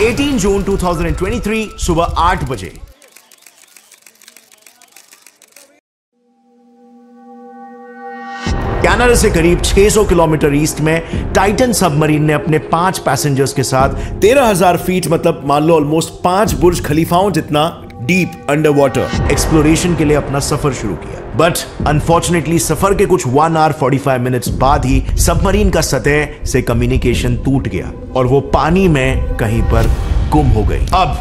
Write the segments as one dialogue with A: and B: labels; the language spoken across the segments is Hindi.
A: 18 जून 2023 सुबह 8 बजे। कनाडा से करीब 600 किलोमीटर ईस्ट में टाइटन सबमरीन ने अपने 5 पैसेंजर्स के साथ 13,000 फीट मतलब मान लो ऑलमोस्ट 5 बुर्ज खलीफाओं जितना डीप अंडर वाटर एक्सप्लोरेशन के लिए अपना सफर शुरू किया। बट अनफॉर्चुनेटली सफर के कुछ 1 hour 45 मिनट्स बाद ही सबमरीन का सतह से कम्युनिकेशन टूट गया और वो पानी में कहीं पर गुम हो गई। अब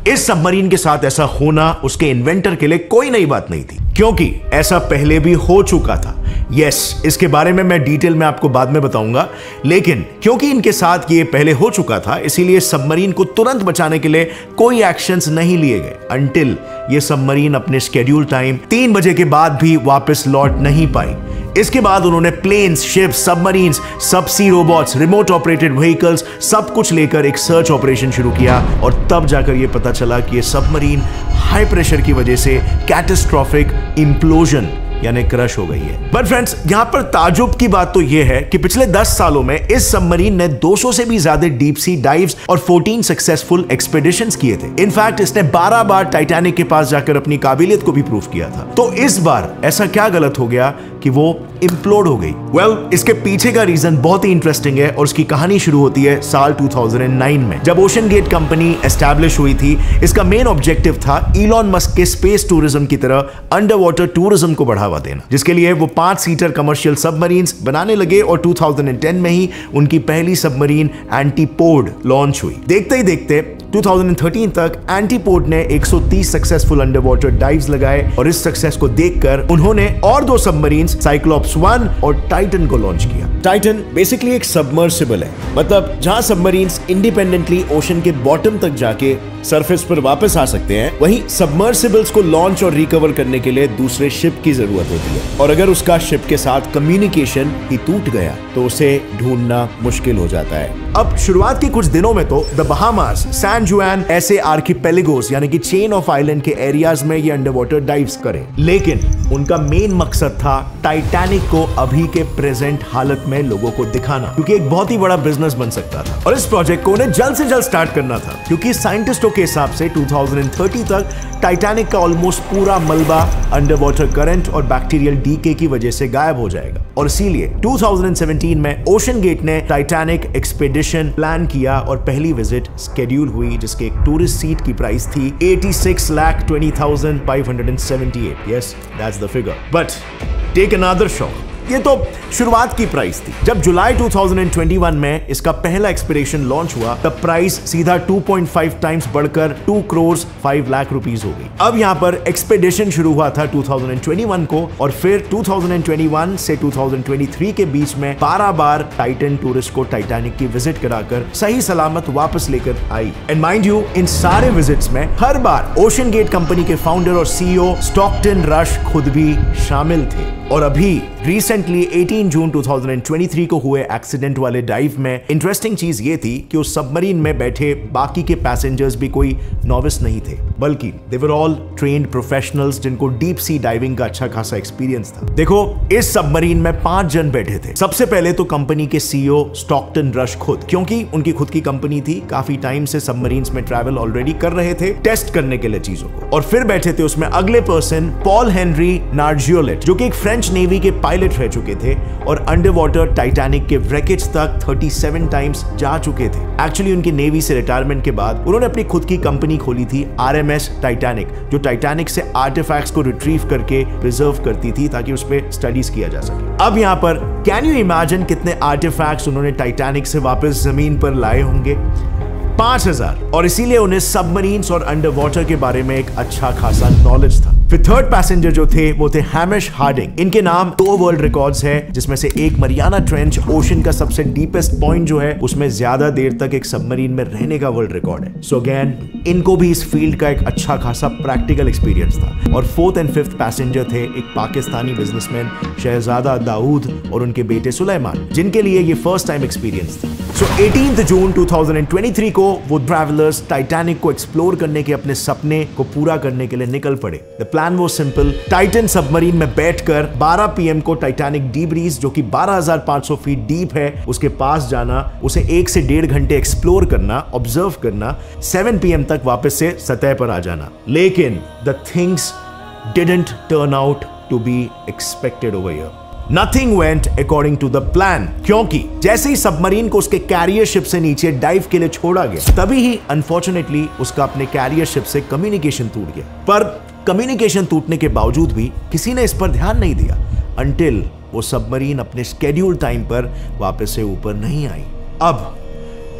A: इस सबमरीन के साथ ऐसा होना उसके इन्वेंटर के लिए कोई नई बात नहीं थी, क्योंकि ऐसा पहले भी हो चुका था। यस, इसके बारे में मैं डिटेल में आपको बाद में बताऊंगा, लेकिन क्योंकि इनके साथ ये पहले हो चुका था इसलिए सबमरीन को तुरंत बचाने के लिए कोई एक्शंस नहीं लिए गए अंटिल ये सबमरीन अपने शेड्यूल टाइम 3 बजे के बाद भी वापस लौट नहीं पाई। इसके बाद उन्होंने प्लेन्स, शिप्स, सबमरीन्स, सबसी रोबोट्स, रिमोट ऑपरेटेड व्हीकल्स सब कुछ लेकर एक सर्च ऑपरेशन शुरू किया और तब जाकर यह पता चला कि यह सबमरीन हाई प्रेशर की वजह से कैटास्ट्रोफिक इंप्लोजन यानी क्रश हो गई है। बट फ्रेंड्स, यहां पर ताजुब की बात तो यह है कि पिछले 10 सालों में इस सबमरीन ने 200 से भी ज्यादा डीप सी डाइव्स और 14 सक्सेसफुल एक्सपेडिशंस किए थे। इनफैक्ट इसने 12 बार टाइटैनिक के पास जाकर अपनी काबिलियत को भी प्रूव किया था। तो इस बार ऐसा क्या गलत हो गया कि वो इंप्लोड हो गई? वेल, इसके पीछे का रीजन बहुत ही इंटरेस्टिंग है और उसकी कहानी शुरू होती है साल 2009 में, जब ओशन गेट कंपनी एस्टैब्लिश हुई थी। इसका मेन ऑब्जेक्टिव था इलॉन मस्क के स्पेस टूरिज्म की तरह अंडर वाटर टूरिज्म को बढ़ावा देना, जिसके लिए वो 5 सीटर कमर्शियल सबमरीन्स बनाने लगे और 2010 में ही उनकी पहली सबमरीन एंटीपोड लॉन्च हुई। देखते ही देखते 2013 तक एंटीपोड ने 130 सक्सेसफुल अंडर वाटर डाइव्स लगाए और इस सक्सेस को देखकर उन्होंने और 2 सबमरीन्स साइक्लोप्स 1 और टाइटन को लॉन्च किया। टाइटन बेसिकली एक सबमर्सिबल है, मतलब जहां सबमरीन्स इंडिपेंडेंटली ओशन के बॉटम तक जाके सरफेस पर वापस आ सकते हैं, वहीं सबमर्सिबल्स को लॉन्च और रिकवर करने के लिए दूसरे शिप की जरूरत होती है और अगर उसका शिप के साथ कम्युनिकेशन ही टूट गया तो उसे ढूंढना मुश्किल हो जाता है। अब शुरुआत के कुछ दिनों में तो द बहामास, सैन जुआन ऐसे आर्किपेलागोस यानी कि चेन ऑफ आइलैंड के एरियाज में ये अंडर वाटर डाइव्स करें, लेकिन उनका मेन मकसद था टाइटैनिक को अभी के प्रेजेंट हालत में लोगों को दिखाना, क्योंकि एक बहुत ही बड़ा बिजनेस बन सकता था और इस प्रोजेक्ट को उन्हें जल्द से जल्द स्टार्ट करना था, क्योंकि साइंटिस्टों के हिसाब से 2030 तक टाइटैनिक का ऑलमोस्ट पूरा मलबा अंडर वाटर करंट और बैक्टीरियल डीके की वजह से गायब हो जाएगा। और इसीलिए 2017 में ओशन गेट ने टाइटैनिक एक्सपेडिशन प्लान किया और पहली विजिट शेड्यूल हुई, जिसके एक टूरिस्ट सीट की प्राइस थी 86,20,578। Yes, that's the figure. But take another shot, ये तो शुरुआत की प्राइस थी। जब जुलाई 2021 में इसका पहला एक्सपेडिशन लॉन्च हुआ तब प्राइस सीधा 2.5 टाइम्स बढ़कर 2 करोड़ 5 लाख रुपीस हो गई। अब यहां पर एक्सपेडिशन शुरू हुआ था 2021 को और फिर 2021 से 2023 के बीच में 12 बार टाइटन टूरिस्ट को टाइटैनिक की विजिट कराकर सही सलामत वापस लेकर आई। एंड माइंड यू, इन सारे विजिट्स में हर बार ओशन गेट कंपनी के फाउंडर और सीईओ स्टॉकटन रश खुद भी शामिल थे। और अभी रिसेंटली 18 जून 2023 को हुए एक्सीडेंट वाले डाइव में इंटरेस्टिंग चीज ये थी कि उस सबमरीन में बैठे बाकी के पैसेंजर्स भी कोई नॉविस नहीं थे, बल्कि दे वर ऑल ट्रेन्ड प्रोफेशनल्स जिनको डीप सी डाइविंग का अच्छा खासा एक्सपीरियंस था। देखो, इस सबमरीन में 5 जन बैठे थे। सबसे पहले तो कंपनी के सीईओ स्टॉकटन रश खुद, क्योंकि उनकी खुद की कंपनी थी, काफी टाइम से सबमरीन्स में ट्रैवल ऑलरेडी कर रहे थे टेस्ट करने के लिए चीजों को। और फिर बैठे थे उसमें अगले पर्सन पॉल हेनरी नार्जियोलेट, जो कि एक फ्रेंच नेवी के पायलट रह चुके थे और अंडर वाटर टाइटैनिक के व्रेकेज तक 37 टाइम्स जा चुके थे। एक्चुअली उनकी नेवी से रिटायरमेंट के बाद उन्होंने अपनी खुद की कंपनी खोली थी RMS टाइटैनिक, जो टाइटैनिक से आर्टिफैक्ट्स को रिट्रीव करके प्रिजर्व करती थी ताकि उस पर स्टडीज किया जा सके। अब यहाँ पर कैन यू इमेजिन कितने आर्टिफैक्ट्स उन्होंने टाइटैनिक से वापस जमीन पर लाए होंगे? 5000। और इसीलिए उन्हें सबमरीन्स और अंडर वाटर के बारे में एक अच्छा खासा नॉलेज था। फिर थर्ड पैसेंजर जो थे वो थे हैमिश हार्डिंग। इनके नाम 2 वर्ल्ड रिकॉर्ड्स हैं, जिसमें से एक मरियाना ट्रेंच, ओशन का सबसे डीपेस्ट पॉइंट जो है उसमें ज्यादा देर तक एक सबमरीन में रहने का वर्ल्ड रिकॉर्ड है। सो अगेन इनको भी इस फील्ड का एक अच्छा खासा प्रैक्टिकल एक्सपीरियंस था। और 4th एंड 5th पैसेंजर थे एक पाकिस्तानी बिजनेसमैन शहजादा दाऊद और उनके बेटे सुलेमान, जिनके लिए ये फर्स्ट टाइम एक्सपीरियंस था। सो 18 जून 2023 को वो ट्रैवलर्स टाइटैनिक को एक्सप्लोर करने के अपने सपने को पूरा करने के लिए निकल पड़े। द प्लान वो सिंपल, टाइटन सबमरीन में बैठकर 12 PM को टाइटैनिक डी ब्रीज जो कि 12,500 फीट डीप है उसके पास जाना, उसे 1 से 1.5 घंटे एक्सप्लोर करना, ऑब्जर्व करना, 7 PM तक वापस से सतह पर आ जाना। लेकिन the things didn't turn out to be expected over here. Nothing went according to the plan, क्योंकि जैसे ही सबमरीन को उसके कैरियर शिप से नीचे डाइव के लिए छोड़ा गया, तभी ही अनफॉर्चुनेटली उसका अपने कैरियर शिप से कम्युनिकेशन टूट गया। पर कम्युनिकेशन टूटने के बावजूद भी किसी ने इस पर ध्यान नहीं दिया until वो सबमरीन अपने स्केड्यूल टाइम पर वापस से ऊपर नहीं आई। अब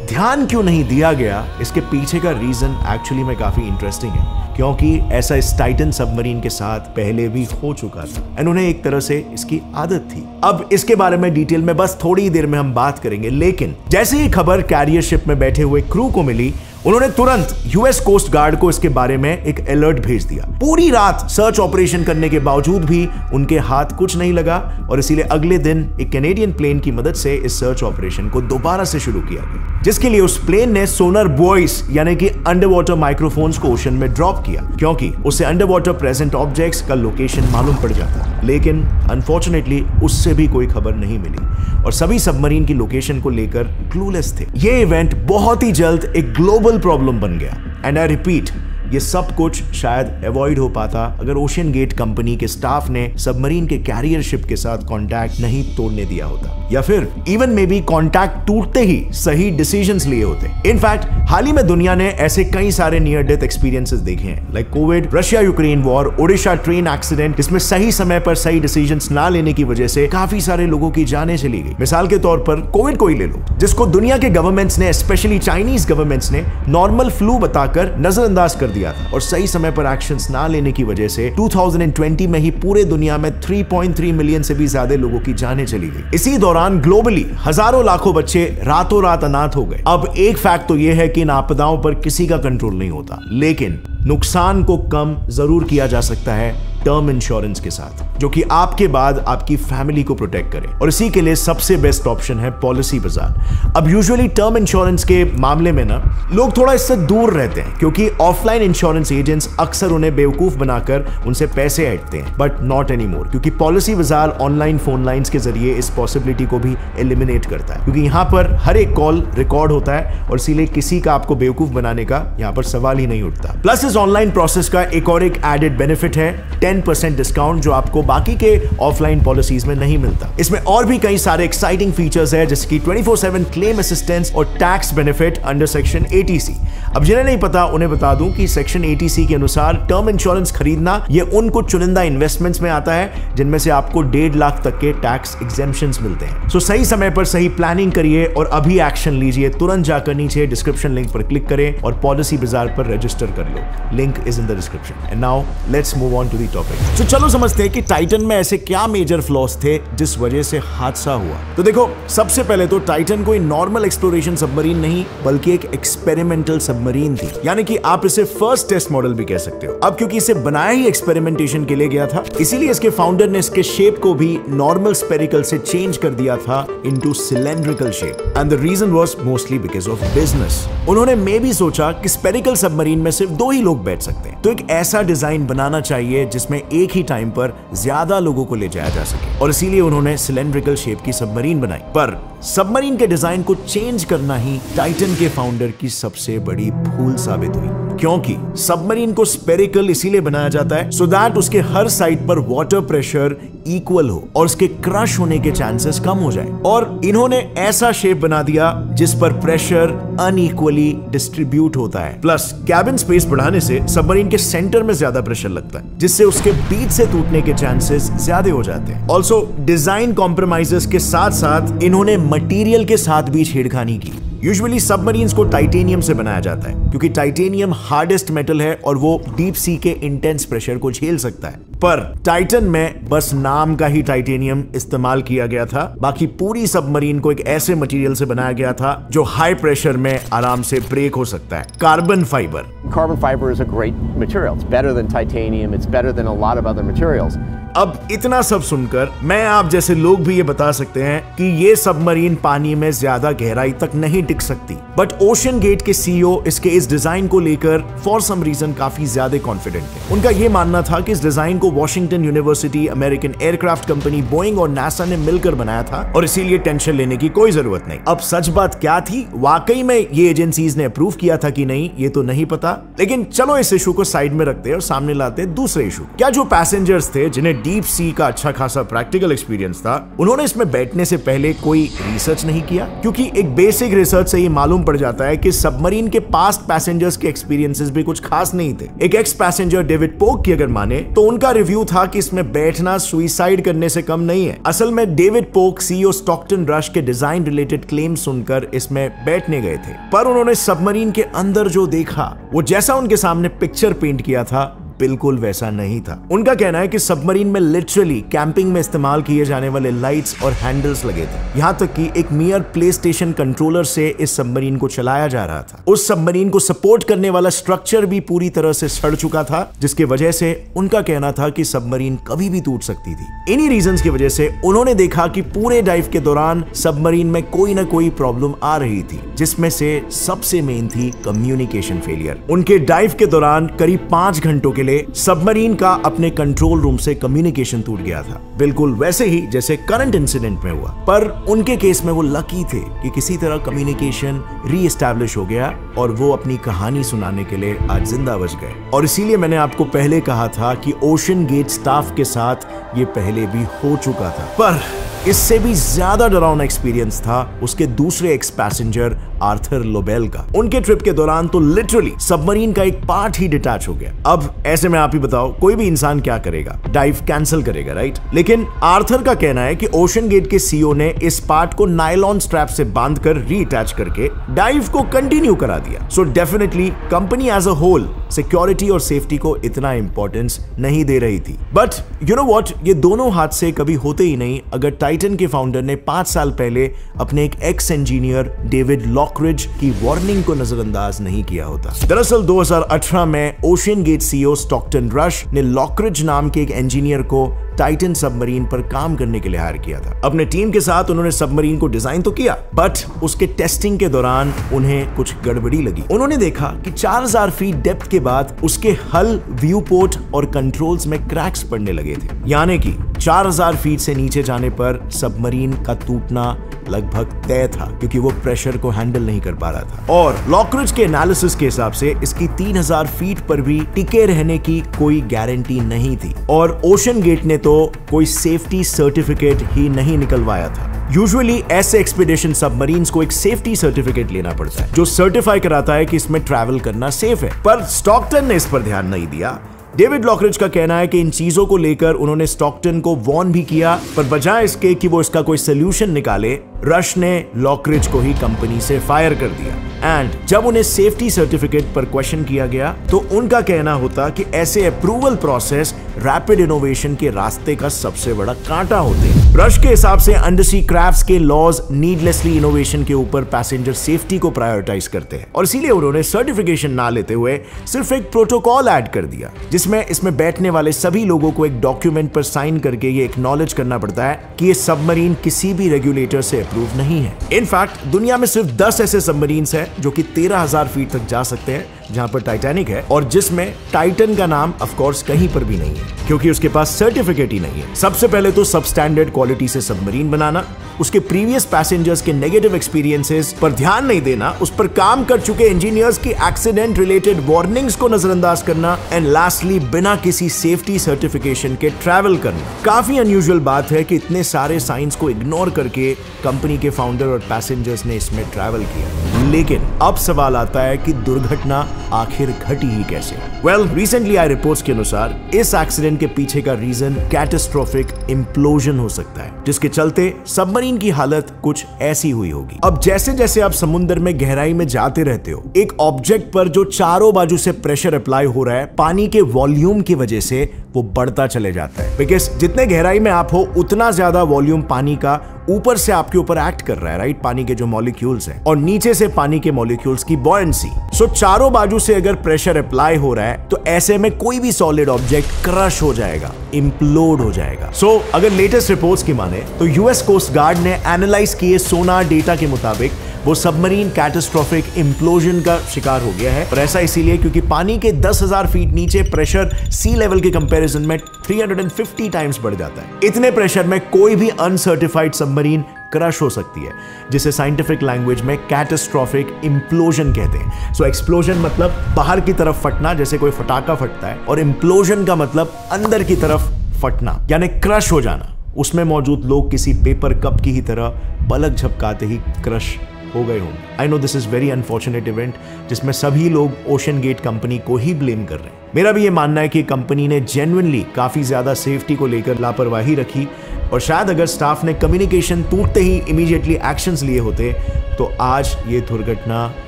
A: ध्यान क्यों नहीं दिया गया, इसके पीछे का रीजन एक्चुअली में काफी इंटरेस्टिंग है, क्योंकि ऐसा इस टाइटन सबमरीन के साथ पहले भी हो चुका था एंड उन्हें एक तरह से इसकी आदत थी। अब इसके बारे में डिटेल में बस थोड़ी ही देर में हम बात करेंगे, लेकिन जैसे ही खबर कैरियर शिप में बैठे हुए क्रू को मिली, उन्होंने तुरंत यूएस कोस्ट गार्ड को इसके बारे में एक अलर्ट भेज दिया। पूरी रात सर्च ऑपरेशन करने के बावजूद भी उनके हाथ कुछ नहीं लगा और इसीलिए अगले दिन एक कैनेडियन प्लेन की मदद से इस सर्च ऑपरेशन को दोबारा से शुरू किया गया, जिसके लिए उस प्लेन ने सोनर बॉयस यानी कि अंडर वाटर माइक्रोफोन्स को ओशन में ड्रॉप किया, क्योंकि उससे अंडर वाटर प्रेजेंट ऑब्जेक्ट्स का लोकेशन मालूम पड़ जाता। लेकिन अनफॉर्चुनेटली उससे भी कोई खबर नहीं मिली और सभी सबमरीन की लोकेशन को लेकर क्लूलेस थे। यह इवेंट बहुत ही जल्द एक ग्लोबल प्रॉब्लम बन गया एंड आई रिपीट, ये सब कुछ शायद अवॉइड हो पाता अगर ओशन गेट कंपनी के स्टाफ ने सबमरीन के कैरियर शिप के साथ कांटेक्ट नहीं तोड़ने दिया होता, या फिर इवन मे बी कांटेक्ट टूटते ही सही डिसीजंस लिए होते। इनफैक्ट हाल ही में दुनिया ने ऐसे कई सारे नियर डेथ एक्सपीरियंसेस देखे हैं, like Covid, Russia Ukraine war, Odisha train accident, जिसमें सही समय पर सही डिसीजंस ना लेने की वजह से काफी सारे लोगों की जानें चली गई। मिसाल के तौर पर कोविड को ही ले लो, जिसको दुनिया के गवर्नमेंट्स ने, स्पेशली चाइनीज गवर्नमेंट्स ने नॉर्मल फ्लू बताकर नजरअंदाज कर दिया था और सही समय पर एक्शंस ना लेने की वजह से 2020 में ही पूरे दुनिया में 3.3 मिलियन से भी ज्यादा लोगों की जानें चली गई। इसी दौरान ग्लोबली हजारों लाखों बच्चे रातों रात अनाथ हो गए। अब एक फैक्ट तो यह है कि इन आपदाओं पर किसी का कंट्रोल नहीं होता, लेकिन नुकसान को कम जरूर किया जा सकता है टर्म इंश्योरेंस के साथ, जो कि आपके बाद आपकी फैमिली को प्रोटेक्ट करे, और इसी के लिए सबसे बेस्ट ऑप्शन है पॉलिसी बाजार। अब यूजुअली टर्म इंश्योरेंस के मामले में ना लोग थोड़ा इससे दूर रहते हैं, क्योंकि ऑफलाइन इंश्योरेंस एजेंट्स अक्सर उन्हें बेवकूफ बनाकर उनसे पैसे ऐंठते हैं, बट नॉट एनीमोर, क्योंकि पॉलिसी बाजार ऑनलाइन फोन लाइंस के जरिए इस पॉसिबिलिटी को भी एलिमिनेट करता है, क्योंकि यहाँ पर हर एक कॉल रिकॉर्ड होता है और इसीलिए किसी का आपको बेवकूफ बनाने का यहाँ पर सवाल ही नहीं उठता। प्लस इस ऑनलाइन प्रोसेस का एक और एक एडेड बेनिफिट है 10% डिस्काउंट, जो आपको बाकी के ऑफलाइन पॉलिसीज में नहीं मिलता। इसमें और भी कई सारे एक्साइटिंग फीचर्स है, जैसे कि 24/7 क्लेम असिस्टेंस और tax benefit under section 80C। अब जिन्हें नहीं पता उन्हें बता दूं कि सेक्शन 80C के अनुसार टर्म इंश्योरेंस खरीदना ये उन कुछ चुनिंदा इन्वेस्टमेंट्स में आता है जिनमें से आपको 1.5 लाख तक के टैक्स एग्जेम्पशंस मिलते हैं। सो सही समय पर सही प्लानिंग करिए और अभी एक्शन लीजिए। तुरंत जाकर नीचे डिस्क्रिप्शन लिंक पर क्लिक करें और पॉलिसी बाजार पर रजिस्टर कर लो। Link is in the description. And now let's move on to the topic. So चलो समझते हैं कि टाइटन में ऐसे क्या मेजर फ्लॉज थे जिस वजह से हादसा हुआ। तो देखो, सबसे पहले तो टाइटन कोई नॉर्मल एक्सप्लोरेशन सबमरीन नहीं बल्कि एक एक्सपेरिमेंटल सबमरीन थी, यानी कि आप इसे फर्स्ट टेस्ट मॉडल भी कह सकते हो। अब क्योंकि इसे बनाया ही एक्सपेरिमेंटेशन के लिए गया था, इसीलिए इसके फाउंडर ने इसके शेप को भी नॉर्मल स्फेरिकल से चेंज कर दिया था into cylindrical shape, and the reason was mostly because of business. उन्होंने मे भी सोचा कि स्फेरिकल सबमरीन में सिर्फ 2 ही लोग बैठ सकते हैं, तो एक ऐसा डिजाइन बनाना चाहिए जिसमें एक ही टाइम पर ज्यादा लोगों को ले जाया जा सके, और इसीलिए उन्होंने सिलेंड्रिकल शेप की सबमरीन बनाई। पर सबमरीन के डिजाइन को चेंज करना ही टाइटन के फाउंडर की सबसे बड़ी भूल साबित हुई, क्योंकि सबमरीन को स्फेरिकल इसीलिए बनाया जाता है सो दैट उसके हर साइड पर वाटर प्रेशर इक्वल हो और उसके क्रश होने के चांसेस कम हो जाए। और इन्होंने ऐसा शेप बना दिया जिस पर प्रेशर अनइक्वली डिस्ट्रीब्यूट होता है। प्लस कैबिन स्पेस बढ़ाने से सबमरीन के सेंटर में ज्यादा प्रेशर लगता है, जिससे उसके बीच से टूटने के चांसेस ज्यादा हो जाते हैं। ऑल्सो डिजाइन कॉम्प्रोमाइजेस के साथ साथ इन्होंने मटेरियल के साथ भी छेड़खानी की। यूजुअली सबमरीन्स को टाइटेनियम से बनाया जाता है, क्योंकि टाइटेनियम हार्डेस्ट मेटल है और वो डीप सी के इंटेंस प्रेशर को झेल सकता है। पर टाइटन में बस नाम का ही टाइटेनियम इस्तेमाल किया गया था। बाकी पूरी सबमरीन को एक ऐसे मटेरियल से बनाया गया था जो हाई प्रेशर में आराम से ब्रेक हो सकता है, carbon fibre.
B: Carbon fiber is a great material. It's better than titanium. It's better than a lot of other materials.
A: अब इतना सब सुनकर मैं आप जैसे लोग भी ये बता सकते हैं कि ये सबमरीन पानी में ज्यादा गहराई तक नहीं टिक सकती, बट ओशन गेट के सीईओ इसके इस डिजाइन को लेकर फॉर सम रीजन काफी ज्यादा कॉन्फिडेंट थे। उनका ये मानना था कि इस डिजाइन को Washington university, American aircraft company Boeing और नासा ने मिलकर बनाया था और इसीलिए टेंशन लेने की कोई जरूरत नहीं। अब सच बात क्या थी, वाकई में ये एजेंसीज ने अप्रूव किया था कि नहीं, ये तो नहीं पता, लेकिन चलो इस इशू को साइड में रखते हैं और सामने लाते हैं दूसरे इशू। क्या जो पैसेंजर्स थे जिन्हें डीप सी का अच्छा खासा प्रैक्टिकल एक्सपीरियंस था, उन्होंने इसमें बैठने से पहले कोई रिसर्च नहीं किया? क्योंकि एक बेसिक रिसर्च से ये मालूम पड़ जाता है कि सबमरीन के पास्ट पैसेंजर्स के एक्सपीरियंसेस भी कुछ खास नहीं थे। एक एक्स पैसेंजर डेविड पोक की अगर माने तो उनका रिव्यू था कि इसमें बैठना सुइसाइड करने से कम नहीं है। असल में डेविड पोक सीईओ स्टॉकटन रश के डिजाइन रिलेटेड क्लेम सुनकर इसमें बैठने गए थे, पर उन्होंने सबमरीन के अंदर जो देखा, वो जैसा उनके सामने पिक्चर पेंट किया था बिल्कुल वैसा नहीं था। उनका कहना है कि सबमरीन में लिटरली कैंपिंग में इस्तेमाल किए जाने वाले लाइट्स और हैंडल्स लगे थे। यहाँ तक कि एक मियर प्ले स्टेशन कंट्रोलर से इस सबमरीन को चलाया जा रहा था। उस सबमरीन को सपोर्ट करने वाला स्ट्रक्चर भी पूरी तरह से सड़ चुका था, जिसकी वजह से उनका कहना था कि सबमरीन कभी भी टूट सकती थी। इन्हीं रीजंस की वजह से उन्होंने देखा कि पूरे डाइव के दौरान सबमरीन में कोई ना कोई प्रॉब्लम आ रही थी, जिसमें से सबसे मेन थी कम्युनिकेशन फेलियर। उनके डाइव के दौरान करीब 5 घंटों के सबमरीन का अपने कंट्रोल रूम से कम्युनिकेशन टूट गया था, बिल्कुल वैसे ही जैसे करंट इंसिडेंट में हुआ। पर उनके केस में वो लकी थे कि किसी तरह कम्युनिकेशन रीएस्टैब्लिश हो गया और वो अपनी कहानी सुनाने के लिए आज जिंदा बच गए। और इसीलिए मैंने आपको पहले कहा था कि ओशन गेट स्टाफ के साथ ये पहले भी हो चुका था। पर इससे भी ज्यादा डरावना एक्सपीरियंस था उसके दूसरे एक्स पैसेंजर आर्थर लोबेल का। उनके ट्रिप के दौरान तो लिटरली सबमरीन का एक पार्ट ही डिटैच हो गया। अब ऐसे में आप ही बताओ, कोई भी इंसान क्या करेगा? डाइव कैंसिल करेगा, राइट? लेकिन आर्थर का कहना है कि ओशन गेट के सीईओ ने इस पार्ट को नायलॉन स्ट्रैप से बांधकर रीअटैच करके डाइव को कंटिन्यू करा दिया। So definitely company as a whole security और सेफ्टी को इतना इंपॉर्टेंस नहीं दे रही थी। बट यू नो व्हाट, ये दोनों हादसे कभी होते ही नहीं अगर टाइटन के फाउंडर ने 5 साल पहले अपने एक एक्स इंजीनियर डेविड लॉकरिज की वार्निंग को नजरअंदाज नहीं किया होता। दरअसल 2018 में OceanGate CEO Stockton Rush ने लॉकरिज नाम के एक इंजीनियर को टाइटन सबमरीन पर काम करने के लिए हायर किया था। अपने टीम के साथ उन्होंने सबमरीन को डिजाइन तो किया, बट उसके टेस्टिंग के दौरान उन्हें कुछ गड़बड़ी लगी। उन्होंने देखा कि 4000 फीट डेप्थ के बाद उसके हल, व्यू पोर्ट और कंट्रोल्स में क्रैक्स पड़ने लगे थे। यानी कि 4000 फीट से नीचे जाने पर सबमरीन का टूटना लगभग तय था, क्योंकि वो प्रेशर को हैंडल नहीं कर पा रहा था। और लॉकरिज के एनालिसिस के हिसाब से इसकी 3000 फीट पर भी टिके रहने की कोई गारंटी नहीं थी। और ओशन गेट ने तो कोई सेफ्टी सर्टिफिकेट ही नहीं निकलवाया था। यूजुअली ऐसे एक्सपीडिशन सबमरीन्स को एक सेफ्टी सर्टिफिकेट लेना पड़ता है जो सर्टिफाई कराता है कि इसमें ट्रैवल करना सेफ है, पर स्टॉकटन ने इस पर ध्यान नहीं दिया। डेविड लॉकरिज का कहना है कि इन चीजों को लेकर उन्होंने स्टॉकटन को वार्न भी किया, पर बजाय इसके कि वो इसका कोई सोल्यूशन निकाले, रश ने लॉकरिज को ही कंपनी से फायर कर दिया। एंड जब उन्हें सेफ्टी सर्टिफिकेट पर क्वेश्चन किया गया तो उनका कहना होता कि ऐसे अप्रूवल प्रोसेस रैपिड इनोवेशन के रास्ते का सबसे बड़ा कांटा होते हैं। रश के हिसाब से अंडरसी क्राफ्ट्स के लॉज नीडलेसली इनोवेशन के ऊपर पैसेंजर सेफ्टी को प्रायोरिटाइज करते हैं, और इसीलिए उन्होंने सर्टिफिकेशन ना लेते हुए सिर्फ एक प्रोटोकॉल ऐड कर दिया, जिसमें इसमें बैठने वाले सभी लोगों को एक डॉक्यूमेंट पर साइन करके ये एक्नॉलेज करना पड़ता है कि ये सबमरीन किसी भी रेगुलेटर से अप्रूव नहीं है। इनफैक्ट दुनिया में सिर्फ 10 ऐसे सबमरीन्स हैं जो कि 13000 फीट तक जा सकते हैं, जहां पर टाइटैनिक है, और जिसमें टाइटन का नाम ऑफ कोर्स कहीं पर भी नहीं है, क्योंकि उसके पास सर्टिफिकेट ही नहीं है। सबसे पहले तो सब स्टैंडर्ड क्वालिटी से सबमरीन बनाना, उसके प्रीवियस पैसेंजर्स के नेगेटिव एक्सपीरियंसेस पर ध्यान नहीं देना, उस पर काम कर चुके इंजीनियर्स की एक्सीडेंट रिलेटेड वार्निंग्स को नजरअंदाज करना, एंड लास्टली बिना किसी सेफ्टी सर्टिफिकेशन के ट्रैवल करना। काफी अनयूजुअल बात है कि इतने सारे साइंस को इग्नोर करके कंपनी के फाउंडर और पैसेंजर्स ने इसमें ट्रैवल किया। लेकिन अब सवाल आता है कि दुर्घटना आखिर घटी ही कैसे। वेल, रिसेंटली आए रिपोर्ट्स के अनुसार इस एक्सीडेंट के पीछे का रीजन कैटास्ट्रोफिक इंप्लोजन हो सकता है, जिसके चलते सबमरीन की हालत कुछ ऐसी हुई होगी। अब जैसे जैसे आप समुद्र में गहराई में जाते रहते हो, एक ऑब्जेक्ट पर जो चारों बाजू से प्रेशर अप्लाई हो रहा है पानी के वॉल्यूम की वजह से, वो बढ़ता चले जाता है। बिकॉज जितने गहराई में आप हो उतना ज्यादा वॉल्यूम पानी का ऊपर से आपके ऊपर एक्ट कर रहा है, राइट, पानी के जो मॉलिक्यूल्स हैं, और नीचे से पानी के मॉलिक्यूल्स की बॉयंसी। सो चारों बाजू से अगर प्रेशर अप्लाई हो रहा है तो ऐसे में कोई भी सॉलिड ऑब्जेक्ट क्रश हो जाएगा, इंप्लोड हो जाएगा। सो अगर लेटेस्ट रिपोर्ट्स की माने तो यूएस कोस्ट गार्ड ने एनालाइज किए सोनार डेटा के मुताबिक वो सबमरीन कैटास्ट्रोफिक इंप्लोजन का शिकार हो गया है। और ऐसा इसीलिए क्योंकि पानी के 10,000 फीट नीचे प्रेशर सी लेवल के कंपैरिजन में 350 टाइम्स बढ़ जाता है। इतने प्रेशर में कोई भी अनसर्टिफाइड सबमरीन क्रश हो सकती है, जिसे साइंटिफिक लैंग्वेज में कैटास्ट्रोफिक इंप्लोजन कहते हैं। सो एक्सप्लोजन मतलब बाहर की तरफ फटना, जैसे कोई फटाका फटता है, और इंप्लोजन का मतलब अंदर की तरफ फटना, यानी क्रश हो जाना। उसमें मौजूद लोग किसी पेपर कप की ही तरह पलक झपकाते ही क्रश हो गए होंगे। I know this is very unfortunate event, जिसमें सभी लोग ओशन गेट कंपनी को ही ब्लेम कर रहे हैं। मेरा भी ये मानना है कि कंपनी ने जेन्युइनली काफी ज्यादा सेफ्टी को लेकर लापरवाही रखी, और शायद अगर स्टाफ ने कम्युनिकेशन टूटते ही इमीडिएटली एक्शंस लिए होते तो आज ये दुर्घटना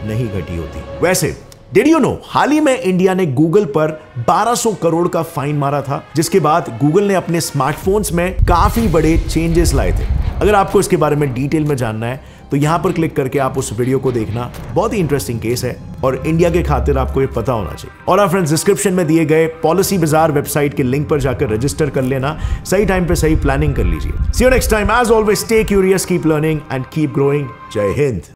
A: नहीं घटी होती। वैसे डिड यू नो, हाल ही में इंडिया ने गूगल पर 1200 करोड़ का फाइन मारा था, जिसके बाद गूगल ने अपने स्मार्टफोन्स में काफी बड़े चेंजेस लाए थे। अगर आपको इसके बारे में डिटेल में जानना है तो यहां पर क्लिक करके आप उस वीडियो को देखना, बहुत ही इंटरेस्टिंग केस है और इंडिया के खातिर आपको ये पता होना चाहिए। और आप फ्रेंड्स, डिस्क्रिप्शन में दिए गए पॉलिसी बाजार वेबसाइट के लिंक पर जाकर रजिस्टर कर लेना, सही टाइम पे सही प्लानिंग कर लीजिए। See you next time, as always stay curious, keep learning and keep growing. जय हिंद।